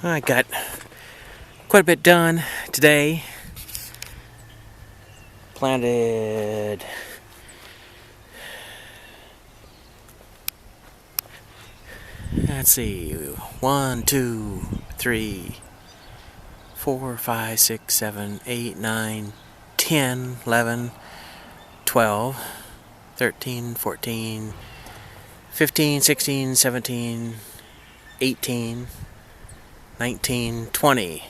I got quite a bit done today. Planted let's see, 1, 2, 3, 4, 5, 6, 7, 8, 9, 10, 11, 12, 13, 14, 15, 16, 17, 18, 19, 20.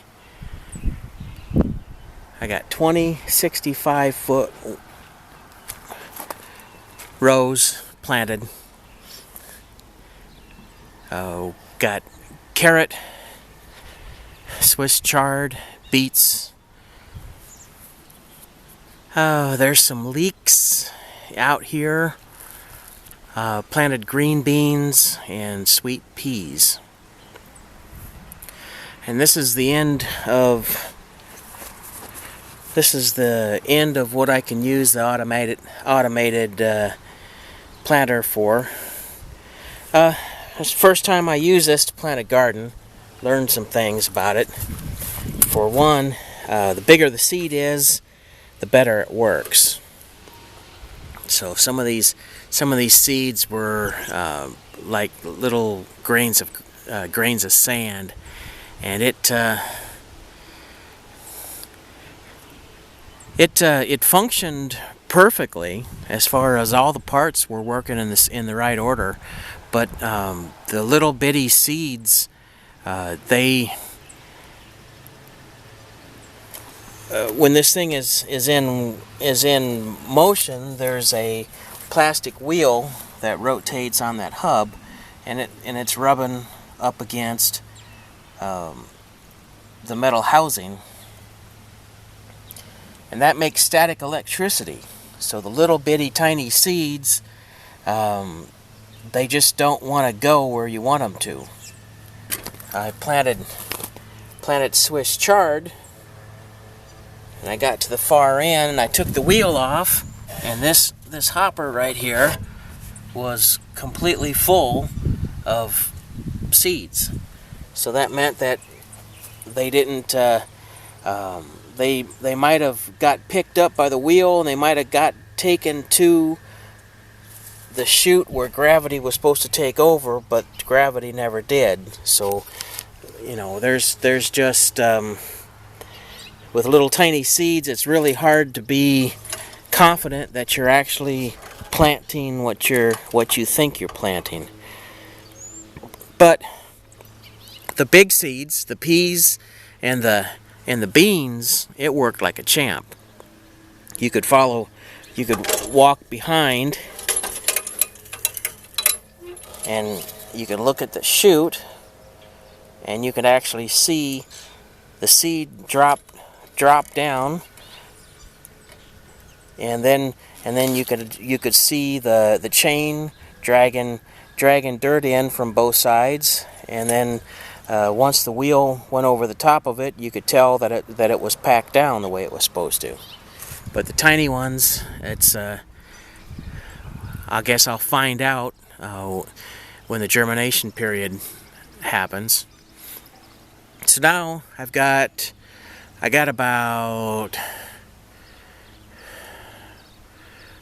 I got 20 65-foot rows planted. Got carrot, Swiss chard, beets. There's some leeks out here. Planted green beans and sweet peas. And this is the end of what I can use the automated planter for. It's the first time I use this to plant a garden. Learned some things about it. For one, the bigger the seed is, the better it works. So some of these seeds were like little grains of sand, and it functioned perfectly as far as all the parts were working in the right order. But the little bitty seeds, when this thing is in motion, there's a plastic wheel that rotates on that hub, and it's rubbing up against the metal housing, and that makes static electricity. So the little bitty tiny seeds, they just don't want to go where you want them to. I planted Swiss chard, and I got to the far end, and I took the wheel off, and this hopper right here was completely full of seeds. So that meant that they didn't. They might have got picked up by the wheel, and they might have got taken to the chute where gravity was supposed to take over, but gravity never did. So, there's just with little tiny seeds, it's really hard to be confident that you're actually planting what you think you're planting. But the big seeds, the peas and the beans, it worked like a champ. You could walk behind, and you could look at the chute, and you could actually see the seed drop down, and then you could see the chain dragging dirt in from both sides, and then once the wheel went over the top of it, you could tell that it was packed down the way it was supposed to. But the tiny ones, it's I guess I'll find out when the germination period happens. So now I got about,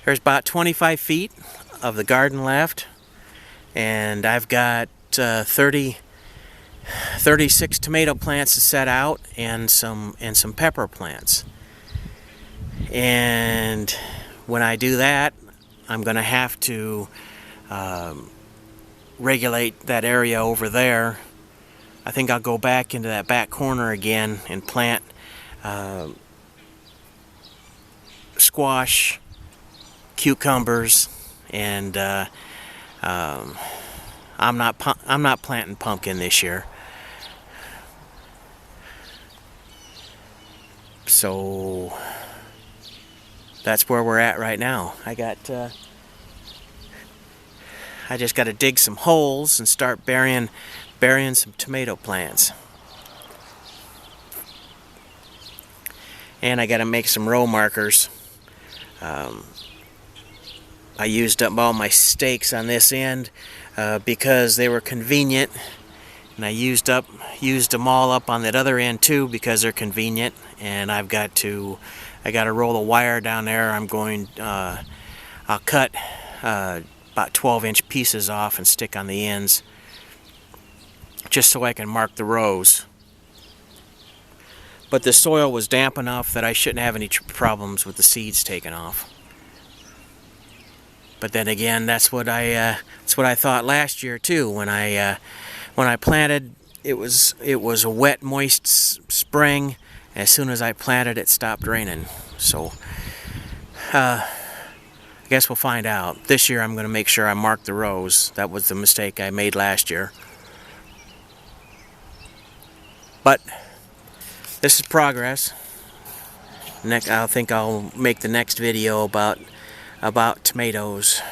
there's about 25 feet of the garden left, and I've got 36 tomato plants to set out, and some pepper plants. And when I do that, I'm going to have to regulate that area over there. I think I'll go back into that back corner again and plant squash, cucumbers, and I'm not planting pumpkin this year. So that's where we're at right now. I just got to dig some holes and start burying some tomato plants. And I got to make some row markers. I used up all my stakes on this end because they were convenient, And I used them all up on that other end too because they're convenient. And I got to roll the wire down there. I'll cut about 12-inch pieces off and stick on the ends, just so I can mark the rows. But the soil was damp enough that I shouldn't have any problems with the seeds taken off. But then again, that's what I thought last year too. When I planted, it was a wet, moist spring. As soon as I planted, it stopped raining. So I guess we'll find out. This year I'm going to make sure I mark the rows. That was the mistake I made last year. But this is progress. I think I'll make the next video about tomatoes.